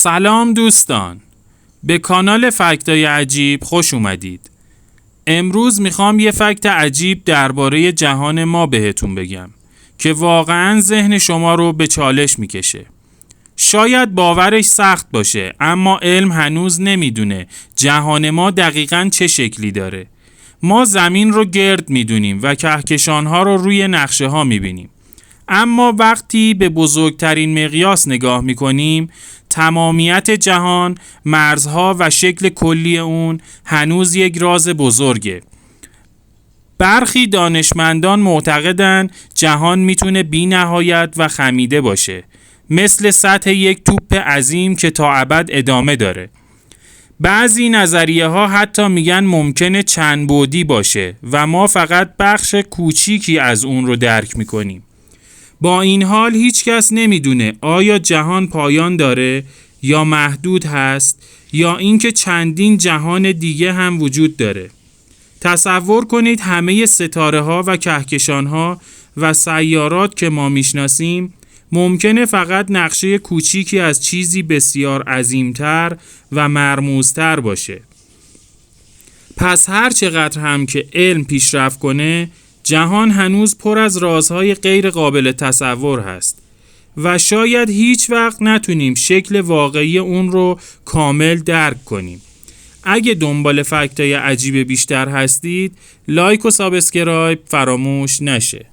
سلام دوستان، به کانال فکتای عجیب خوش اومدید. امروز میخوام یه فکت عجیب درباره جهان ما بهتون بگم که واقعاً ذهن شما رو به چالش میکشه. شاید باورش سخت باشه، اما علم هنوز نمیدونه جهان ما دقیقاً چه شکلی داره. ما زمین رو گرد میدونیم و کهکشانها رو روی نقشه ها میبینیم. اما وقتی به بزرگترین مقیاس نگاه میکنیم، تمامیت جهان، مرزها و شکل کلی اون هنوز یک راز بزرگه. برخی دانشمندان معتقدن جهان میتونه بی نهایت و خمیده باشه، مثل سطح یک توپ عظیم که تا ابد ادامه داره. بعضی نظریه ها حتی میگن ممکنه چند بعدی باشه و ما فقط بخش کوچیکی از اون رو درک میکنیم. با این حال هیچ کس نمیدونه آیا جهان پایان داره یا محدود هست یا اینکه چندین جهان دیگه هم وجود داره. تصور کنید همه ستاره ها و کهکشان ها و سیارات که ما میشناسیم ممکنه فقط نقشه کوچیکی از چیزی بسیار عظیمتر و مرموزتر باشه. پس هر چقدر هم که علم پیشرفت کنه، جهان هنوز پر از رازهای غیر قابل تصور هست و شاید هیچ وقت نتونیم شکل واقعی اون رو کامل درک کنیم. اگه دنبال فکتای عجیب بیشتر هستید، لایک و سابسکرایب فراموش نشه.